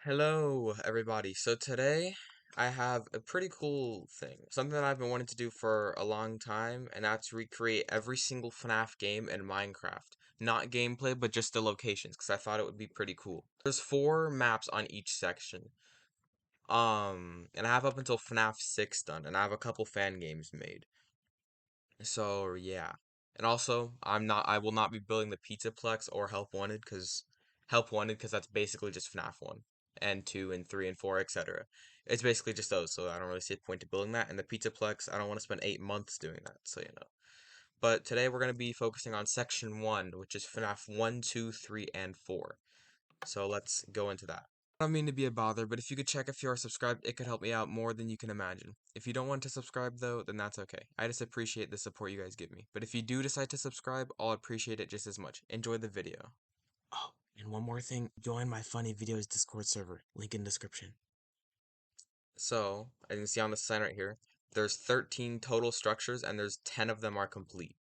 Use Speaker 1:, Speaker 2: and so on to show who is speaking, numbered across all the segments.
Speaker 1: Hello, everybody. So today I have a pretty cool thing, something that I've been wanting to do for a long time, and that's recreate every single FNaF game in Minecraft. Not gameplay, but just the locations, because I thought it would be pretty cool. There's 4 maps on each section. And I have up until FNaF 6 done, and I have a couple fan games made. So yeah. And also, I will not be building the Pizzaplex or Help Wanted, because that's basically just FNaF 1 and 2 and 3 and 4, etc. It's basically just those, so I don't really see a point to building that. And the Pizzaplex, I don't want to spend 8 months doing that, so you know. But today we're going to be focusing on section 1, which is FNaF 1, 2, 3, and 4. So let's go into that. I don't mean to be a bother, but if you could check if you are subscribed, it could help me out more than you can imagine. If you don't want to subscribe though, then that's okay. I just appreciate the support you guys give me. But if you do decide to subscribe, I'll appreciate it just as much. Enjoy the video. Oh, and one more thing, join my funny videos Discord server. Link in description. So, as you can see on the sign right here, there's 13 total structures and there's 10 of them are complete.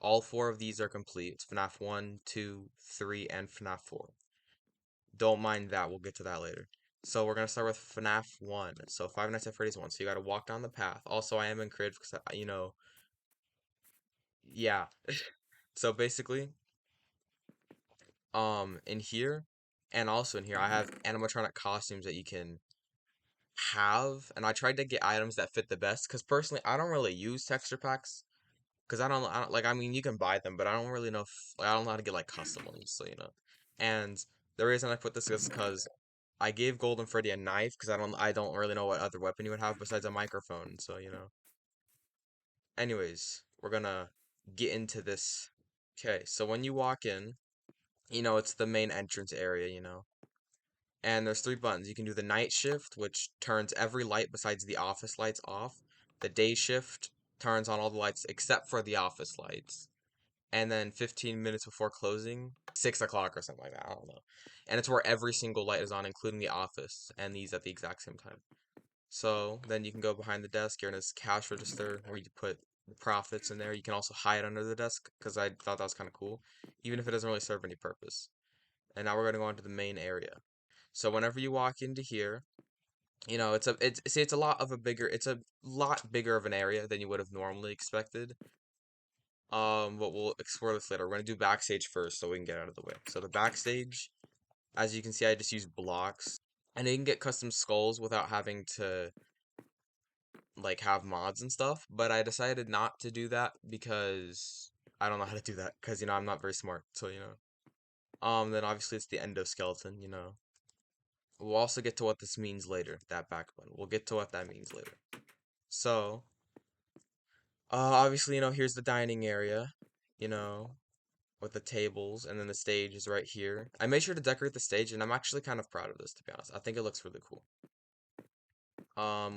Speaker 1: All 4 of these are complete. It's FNaF 1, 2, 3, and FNaF 4. Don't mind that, we'll get to that later. So we're gonna start with FNaF 1. So Five Nights at Freddy's 1. So you gotta walk down the path. Also, I am in creative because, yeah. So basically, in here, and also in here, I have animatronic costumes that you can have. And I tried to get items that fit the best, because personally, I don't really use texture packs. Because like, I mean, you can buy them, but I don't really know if, like, I don't know how to get, like, custom ones, so, you know. And the reason I put this is because I gave Golden Freddy a knife because I don't really know what other weapon he would have besides a microphone. So, you know. Anyways, we're gonna get into this. Okay, so when you walk in, it's the main entrance area, And there's 3 buttons. You can do the night shift, which turns every light besides the office lights off. The day shift turns on all the lights except for the office lights. And then 15 minutes before closing, 6 o'clock or something like that. I don't know. And it's where every single light is on, including the office, and these at the exact same time. So then you can go behind the desk. You're in this cash register where you put the profits in there. You can also hide under the desk because I thought that was kind of cool, even if it doesn't really serve any purpose. And now we're going to go into the main area. So whenever you walk into here, it's a lot bigger of an area than you would have normally expected. But we'll explore this later. We're gonna do backstage first so we can get out of the way. So the backstage, as you can see, I just use blocks. And you can get custom skulls without having to like have mods and stuff, but I decided not to do that because I don't know how to do that because I'm not very smart. So, then obviously it's the endoskeleton. We'll also get to what this means later, that back button. We'll get to what that means later. So, obviously, here's the dining area, you know, with the tables, and then the stage is right here. I made sure to decorate the stage, and I'm actually kind of proud of this, to be honest. I think it looks really cool.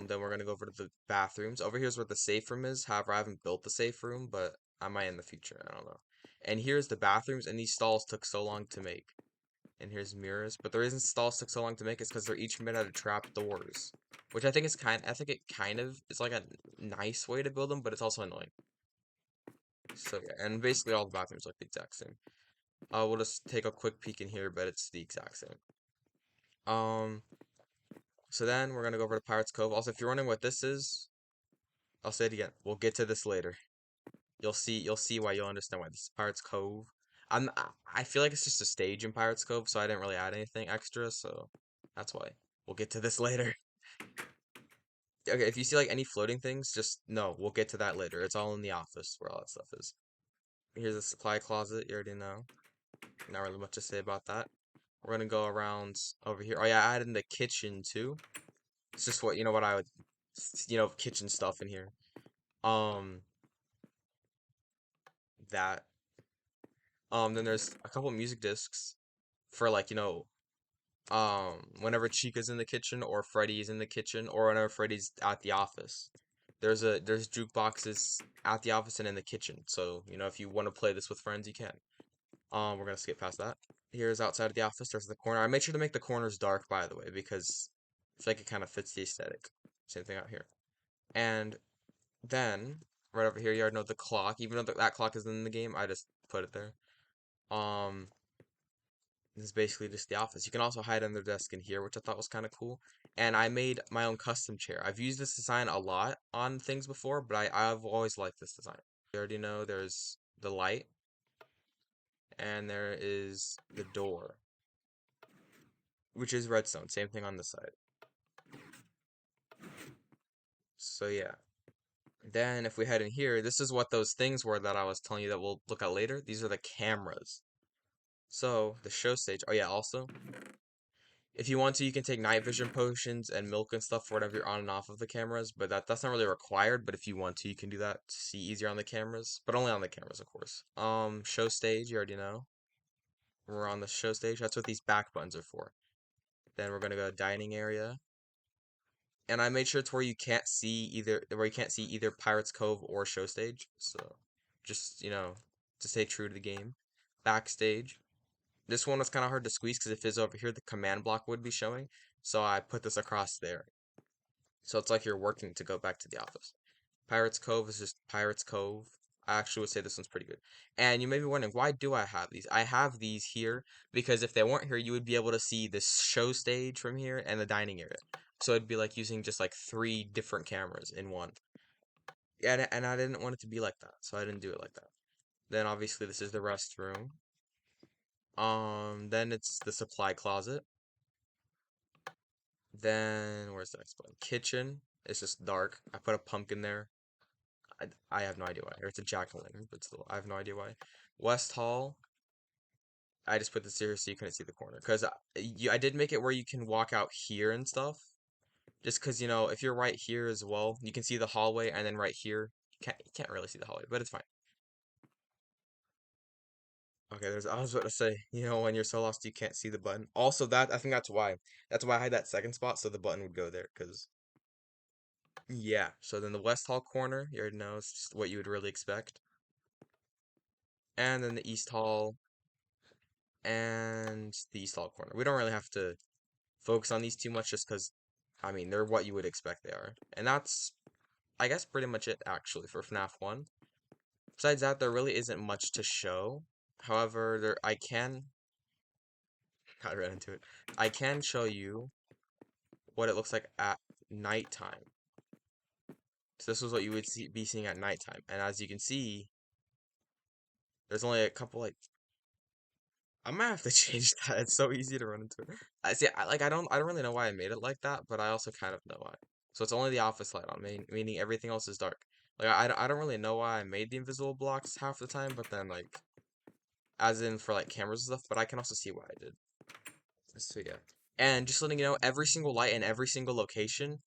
Speaker 1: Then we're gonna go over to the bathrooms. Over here's where the safe room is. However, I haven't built the safe room, but I might in the future. I don't know. And here's the bathrooms, and these stalls took so long to make. And here's mirrors. But the reason stalls took so long to make is because they're each made out of trap doors. Which I think it kind of is like a nice way to build them, but it's also annoying. So yeah, and basically all the bathrooms look the exact same. We'll just take a quick peek in here, but it's the exact same. Um, so then we're gonna go over to Pirates Cove. Also, if you're wondering what this is, I'll say it again. We'll get to this later. You'll see why you'll understand why this is Pirates Cove. I feel like it's just a stage in Pirates Cove, so I didn't really add anything extra, so that's why. We'll get to this later. Okay, if you see like any floating things, just no, we'll get to that later. It's all in the office where all that stuff is. Here's a supply closet, you already know. Not really much to say about that. We're gonna go around over here. Oh yeah, I added in the kitchen too. It's just what I would kitchen stuff in here. Um that then there's a couple music discs for like, whenever Chica's in the kitchen or Freddy's in the kitchen or whenever Freddy's at the office. There's jukeboxes at the office and in the kitchen. So, if you want to play this with friends, you can. We're gonna skip past that. Here's outside of the office, there's the corner. I made sure to make the corners dark, by the way, because I feel like it kind of fits the aesthetic. Same thing out here. And then, right over here, you already know the clock. Even though that clock isn't in the game, I just put it there. Um, This is basically just the office. You can also hide under the desk in here, which I thought was kind of cool. And I made my own custom chair. I've used this design a lot on things before, but I've always liked this design. You already know there's the light, and there is the door, which is redstone. Same thing on this side. So yeah. Then if we head in here, this is what those things were that I was telling you that we'll look at later. These are the cameras. So the show stage. Oh yeah, also, if you want to, you can take night vision potions and milk and stuff for whatever you're on and off of the cameras, but that's not really required, but if you want to, you can do that to see easier on the cameras, but only on the cameras, of course. Show stage, you already know. We're on the show stage. That's what these back buttons are for. Then we're gonna go dining area. And I made sure it's where you can't see either Pirates Cove or show stage. So just, to stay true to the game. Backstage. This one was kind of hard to squeeze because if it's over here, the command block would be showing. So I put this across there. So it's like you're working to go back to the office. Pirates Cove is just Pirates Cove. I actually would say this one's pretty good. And you may be wondering, why do I have these? I have these here because if they weren't here, you would be able to see this show stage from here and the dining area. So it'd be like using just like three different cameras in one. And I didn't want it to be like that, so I didn't do it like that. Then obviously this is the restroom. Then it's the supply closet. Then where's the next one? Kitchen. It's just dark. I put a pumpkin there. I have no idea why. Or it's a jack-o'-lantern, but still, I have no idea why. West Hall. I just put this here so you couldn't see the corner. Because I did make it where you can walk out here and stuff. Just because, if you're right here as well, you can see the hallway, and then right here, you can't really see the hallway, but it's fine. Okay, I was about to say, when you're so lost you can't see the button. Also, I think that's why. That's why I had that second spot, so the button would go there, because, yeah. So then the West Hall corner, you already know, it's just what you would really expect. And then the East Hall, and the East Hall corner. We don't really have to focus on these too much, just because, I mean, they're what you would expect they are. And that's, I guess, pretty much it, actually, for FNaF 1. Besides that, there really isn't much to show. However, I ran into it. I can show you what it looks like at nighttime. So this was what you would be seeing at nighttime. And as you can see, there's only a couple, like, I might have to change that. It's so easy to run into it. I see. I don't really know why I made it like that, but I also kind of know why. So it's only the office light on, meaning everything else is dark. Like I don't really know why I made the invisible blocks half the time, but then like, as in for like cameras and stuff. But I can also see why I did. So yeah. And just letting you know, every single light in every single location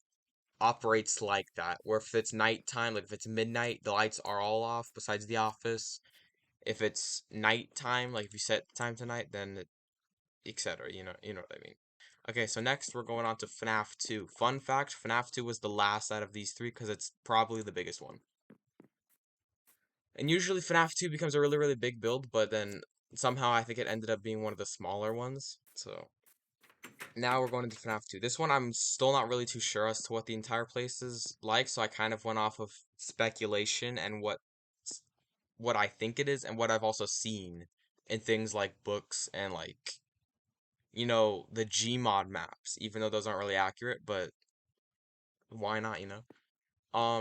Speaker 1: operates like that. Where if it's nighttime, like if it's midnight, the lights are all off besides the office. If it's nighttime, like if you set the time to night, then etc. You know what I mean. Okay, so next we're going on to FNaF 2. Fun fact, FNaF 2 was the last out of these three because it's probably the biggest one. And usually FNaF 2 becomes a really, really big build, but then somehow I think it ended up being one of the smaller ones. So now we're going into FNaF 2. This one I'm still not really too sure as to what the entire place is like, so I kind of went off of speculation and what I think it is and what I've also seen in things like books and like the Gmod maps, even though those aren't really accurate, but why not?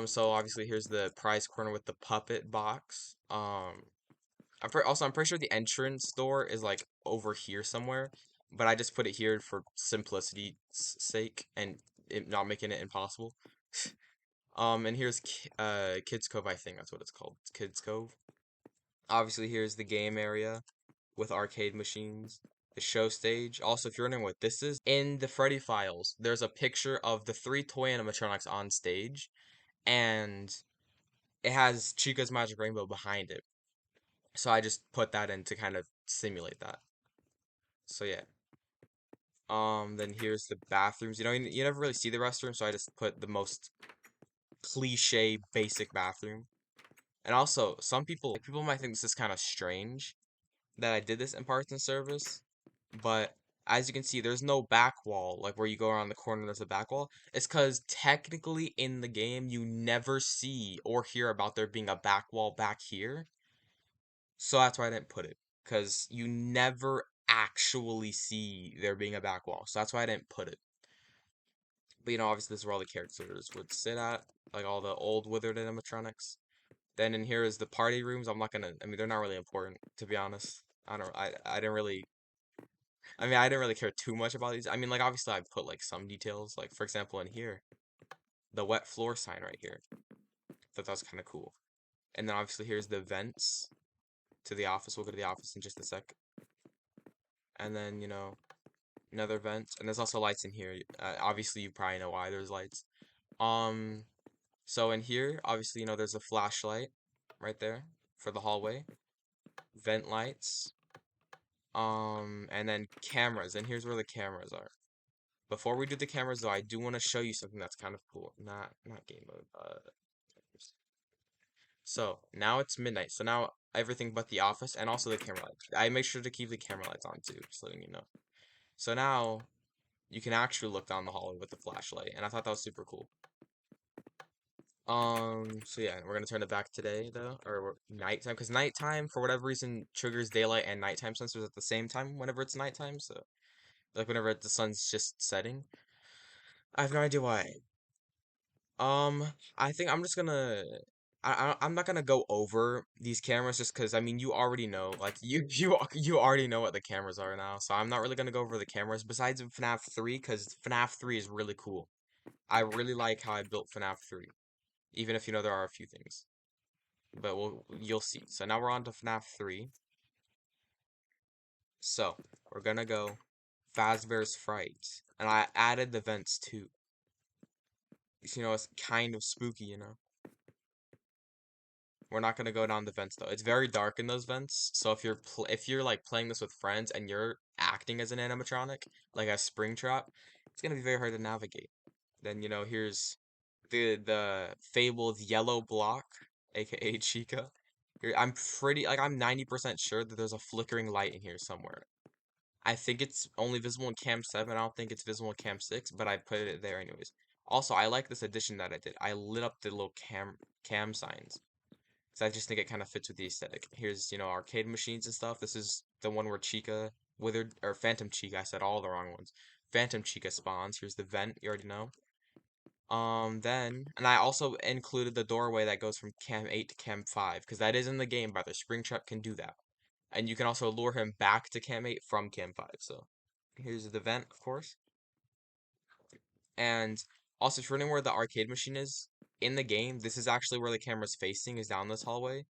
Speaker 1: So obviously here's the prize corner with the puppet box. I'm pretty sure the entrance door is like over here somewhere, but I just put it here for simplicity's sake and it not making it impossible. And here's Kids Cove, I think that's what it's called. It's Kids Cove. Obviously here's the game area with arcade machines. The show stage. Also, if you're wondering what this is, in the Freddy files, there's a picture of the three toy animatronics on stage, and it has Chica's Magic Rainbow behind it. So I just put that in to kind of simulate that. So yeah. Then here's the bathrooms. You never really see the restroom, so I just put the most cliche basic bathroom. And also, some people might think this is kind of strange that I did this in parts and service, but as you can see, there's no back wall, like where you go around the corner, there's a back wall. It's because technically in the game, you never see or hear about there being a back wall back here. So that's why I didn't put it, because you never actually see there being a back wall. So that's why I didn't put it. But obviously this is where all the characters would sit at, like all the old withered animatronics. Then in here is the party rooms. I'm not gonna. I mean, they're not really important to be honest. I don't. I didn't really. I mean, I didn't really care too much about these. I mean, like obviously I put like some details. Like for example, in here, the wet floor sign right here. Thought that was kind of cool. And then obviously here's the vents to the office. We'll go to the office in just a sec. And then another vent. And there's also lights in here. Obviously you probably know why there's lights. Um. So in here, obviously there's a flashlight right there for the hallway. Vent lights. And then cameras, and here's where the cameras are. Before we do the cameras, though, I do want to show you something that's kind of cool. Not game mode. So now it's midnight. So now everything but the office and also the camera lights. I make sure to keep the camera lights on too, just letting you know. So now you can actually look down the hallway with the flashlight, and I thought that was super cool. So yeah, we're gonna turn it back today though, or nighttime, because nighttime for whatever reason triggers daylight and nighttime sensors at the same time whenever it's nighttime. So like whenever the sun's just setting. I have no idea why. I think I'm just gonna. I'm not gonna go over these cameras just because I mean you already know, like you already know what the cameras are now, so I'm not really gonna go over the cameras besides in FNaF 3 because FNaF 3 is really cool. I really like how I built FNaF 3, even if there are a few things, but you'll see. So now we're on to FNaF 3. So we're gonna go Fazbear's Fright, and I added the vents too. It's kind of spooky. We're not gonna go down the vents though. It's very dark in those vents. So if you're like playing this with friends and you're acting as an animatronic, like a Springtrap, it's gonna be very hard to navigate. Then here's the fabled yellow block, aka Chica. Here, I'm 90% sure that there's a flickering light in here somewhere. I think it's only visible in Cam 7. I don't think it's visible in Cam 6, but I put it there anyways. Also, I like this addition that I did. I lit up the little cam signs. So I just think it kind of fits with the aesthetic. Here's, arcade machines and stuff. This is the one where Chica, Withered, or Phantom Chica, I said all the wrong ones. Phantom Chica spawns. Here's the vent, you already know. And I also included the doorway that goes from Cam 8 to Cam 5, because that is in the game, by the Springtrap can do that. And you can also lure him back to Cam 8 from Cam 5, so. Here's the vent, of course. And also, if you're wondering where the arcade machine is, in the game, this is actually where the camera's facing, is down this hallway.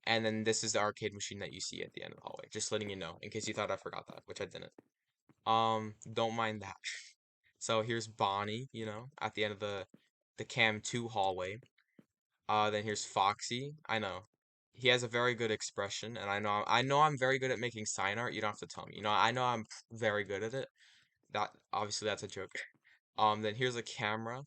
Speaker 1: And then this is the arcade machine that you see at the end of the hallway. Just letting you know, in case you thought I forgot that, which I didn't. Don't mind that. So here's Bonnie, at the end of the Cam 2 hallway. Then here's Foxy. I know. He has a very good expression, and I know I'm very good at making sign art. You don't have to tell me. I know I'm very good at it. That obviously that's a joke. Then here's a camera.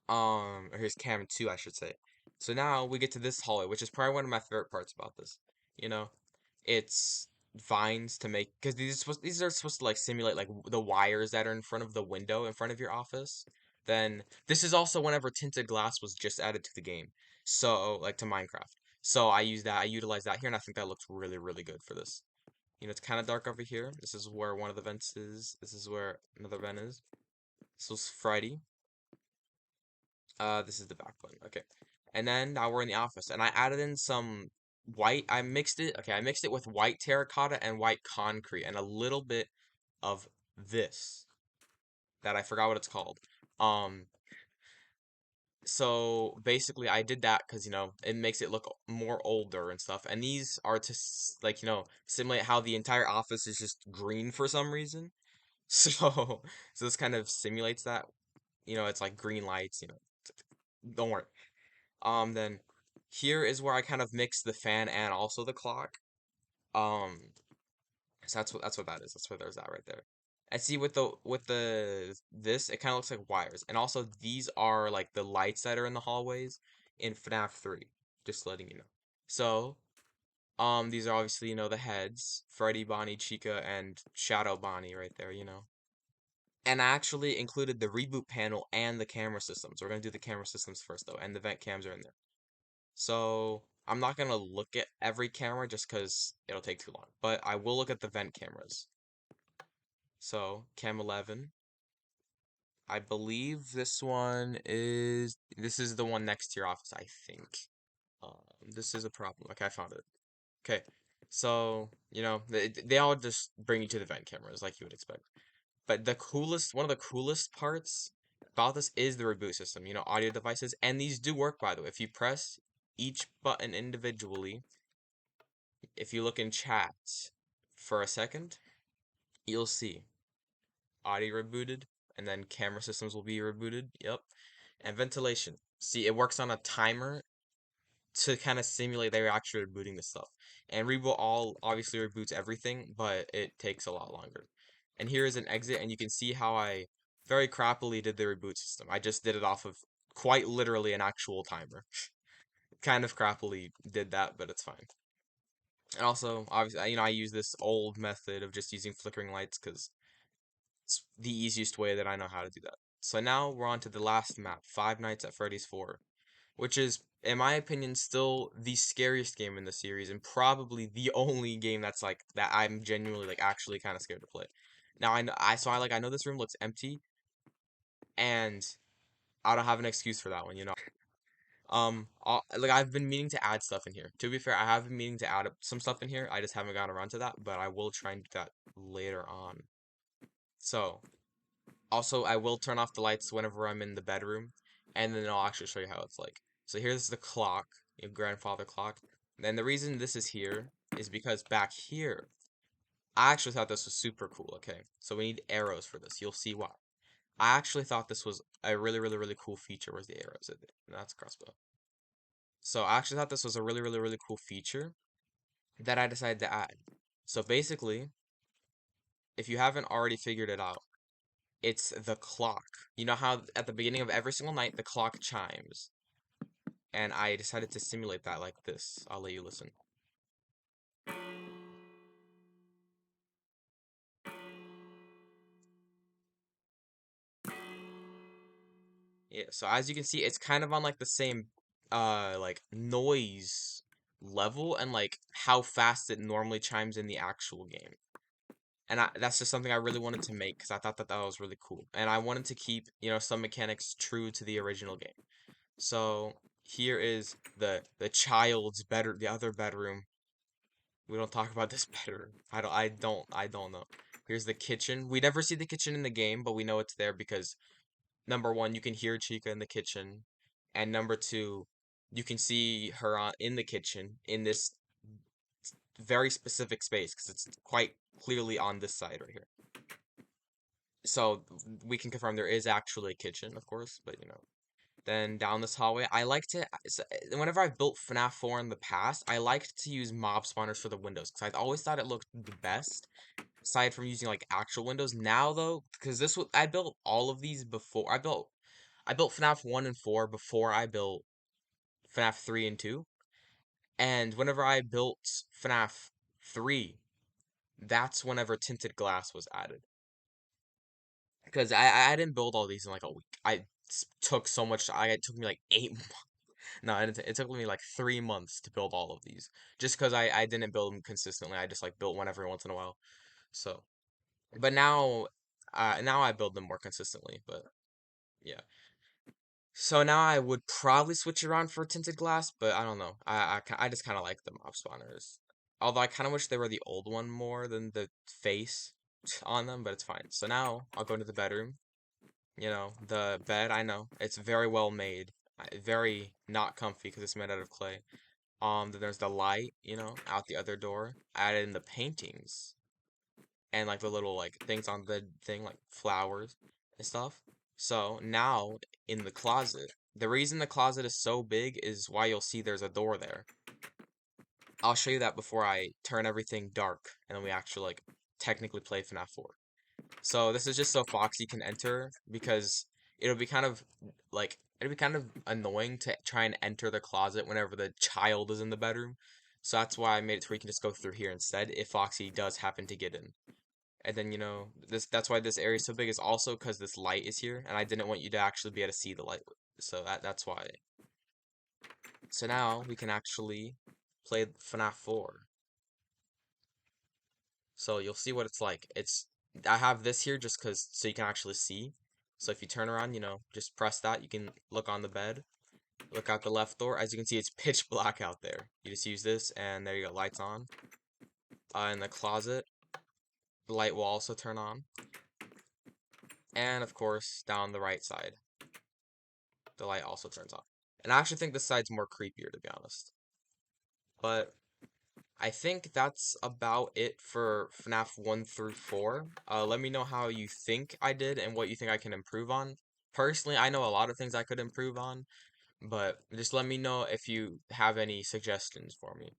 Speaker 1: Or here's Cam 2, I should say. So now we get to this hallway, which is probably one of my favorite parts about this. You know, it's vines to make because these are supposed to like simulate like the wires that are in front of the window in front of your office. Then this is also whenever tinted glass was just added to the game. So like to Minecraft. So I utilized that here, and I think that looks really, really good for this. It's kind of dark over here. This is where one of the vents is. This is where another vent is. This was Freddy. This is the back button. Okay. And then now we're in the office, and I added in some white. I mixed it. Okay, I mixed it with white terracotta and white concrete, and a little bit of this that I forgot what it's called. Um, so basically, I did that because it makes it look more older and stuff. And these are to like simulate how the entire office is just green for some reason. So this kind of simulates that. It's like green lights. Don't worry. Then here is where I kind of mix the fan and also the clock. Um, so that's what that is. That's what there's that right there. And see with the this, it kind of looks like wires. And also these are like the lights that are in the hallways in FNaF 3. Just letting you know. So, these are obviously, the heads. Freddy, Bonnie, Chica, and Shadow Bonnie right there. And I actually included the reboot panel and the camera systems. We're gonna do the camera systems first though, and the vent cams are in there. So I'm not gonna look at every camera just because it'll take too long, but I will look at the vent cameras. So, cam 11. I believe this is the one next to your office, I think. This is a problem. Okay, I found it. Okay, so, they all just bring you to the vent cameras like you would expect. But one of the coolest parts about this is the reboot system, audio devices, and these do work, by the way. If you press each button individually, if you look in chat for a second, you'll see audio rebooted, and then camera systems will be rebooted. Yep. And ventilation. See, it works on a timer to kind of simulate they're actually rebooting the stuff. And Reboot All obviously reboots everything, but it takes a lot longer. And here is an exit, and you can see how I very crappily did the reboot system. I just did it off of quite literally an actual timer. Kind of crappily did that, but it's fine. And also, obviously, I use this old method of just using flickering lights because it's the easiest way that I know how to do that. So now we're on to the last map, Five Nights at Freddy's 4, which is, in my opinion, still the scariest game in the series and probably the only game that's like that I'm genuinely like actually kind of scared to play. Now I know this room looks empty and I don't have an excuse for that one. Like I've been meaning to add stuff in here. To be fair, I have been meaning to add some stuff in here. I just haven't gotten around to that, but I will try and do that later on. So, also, I will turn off the lights whenever I'm in the bedroom, and then I'll actually show you how it's like. So here's the clock, your grandfather clock. And the reason this is here is because back here, I actually thought this was super cool, okay? So we need arrows for this. You'll see why. I actually thought this was a really, really, really cool feature. Where's the arrows? That's crossbow. So I actually thought this was a really, really, really cool feature that I decided to add. So basically, if you haven't already figured it out, it's the clock. You know how at the beginning of every single night the clock chimes? And I decided to simulate that like this. I'll let you listen. Yeah, so as you can see, it's kind of on like the same like noise level and like how fast it normally chimes in the actual game. And that's just something I really wanted to make because I thought that was really cool. And I wanted to keep, some mechanics true to the original game. So here is the other bedroom. We don't talk about this bedroom. I don't know. Here's the kitchen. We never see the kitchen in the game, but we know it's there because number one, you can hear Chica in the kitchen, and number two, you can see her in the kitchen in this very specific space because it's quite clearly on this side right here. So we can confirm there is actually a kitchen, of course, but Then down this hallway, I like to, whenever I've built FNaF 4 in the past, I liked to use mob spawners for the windows because I always thought it looked the best, aside from using like actual windows. Now though, because I built all of these before, I built FNaF 1 and 4 before I built FNaF 3 and 2, and whenever I built FNaF 3, that's whenever tinted glass was added. Because I didn't build all these in like a week. Took so much. It took me like 8 months. No, it took me like 3 months to build all of these. Just because I didn't build them consistently. I just like built one every once in a while. So, but now I build them more consistently. But yeah. So now I would probably switch around for tinted glass, but I don't know. I just kind of like the mob spawners. Although I kind of wish they were the old one more than the face on them, but it's fine. So now I'll go into the bedroom. The bed, I know, it's very well made. Very not comfy because it's made out of clay. Then there's the light, out the other door. Added in the paintings and like the little like things on the thing, like flowers and stuff. So now in the closet, the reason the closet is so big is why you'll see there's a door there. I'll show you that before I turn everything dark and then we actually like technically play FNAF 4. So this is just so Foxy can enter because it'll be kind of annoying to try and enter the closet whenever the child is in the bedroom. So that's why I made it to where you can just go through here instead if Foxy does happen to get in. And then that's why this area is so big is also because this light is here and I didn't want you to actually be able to see the light. So that's why. So now we can actually play FNaF 4. So you'll see what it's like. I have this here just cause so you can actually see. So if you turn around, just press that. You can look on the bed, look out the left door. As you can see, it's pitch black out there. You just use this, and there you go, lights on. In the closet, the light will also turn on. And of course, down the right side, the light also turns on. And I actually think this side's more creepier, to be honest. But I think that's about it for FNaF 1 through 4. Let me know how you think I did and what you think I can improve on. Personally, I know a lot of things I could improve on, but just let me know if you have any suggestions for me.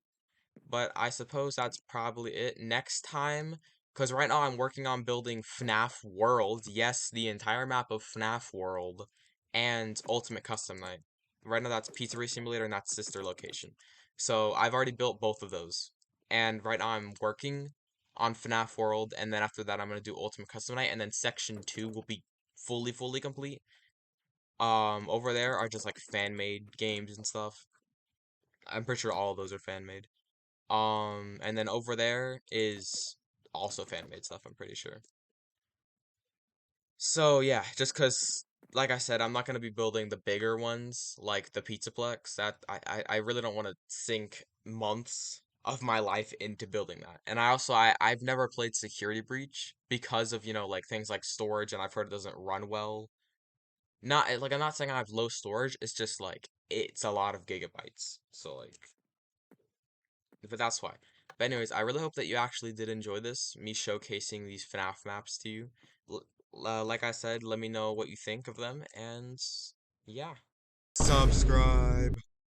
Speaker 1: But I suppose that's probably it. Next time, because right now I'm working on building FNaF World. Yes, the entire map of FNaF World and Ultimate Custom Night. Right now that's Pizzeria Simulator and that's Sister Location. So I've already built both of those. And right now I'm working on FNaF World, and then after that I'm going to do Ultimate Custom Night, and then Section 2 will be fully complete. Over there are just like fan-made games and stuff. I'm pretty sure all of those are fan-made. And then over there is also fan-made stuff, I'm pretty sure. So yeah, just cause like I said, I'm not gonna be building the bigger ones like the Pizzaplex. That I really don't want to sink months of my life into building that. And I've never played Security Breach because of, like things like storage, and I've heard it doesn't run well. Not like I'm not saying I have low storage, it's just like it's a lot of gigabytes. So like but that's why. But anyways, I really hope that you actually did enjoy this, me showcasing these FNaF maps to you. Like I said, let me know what you think of them, and yeah. Subscribe.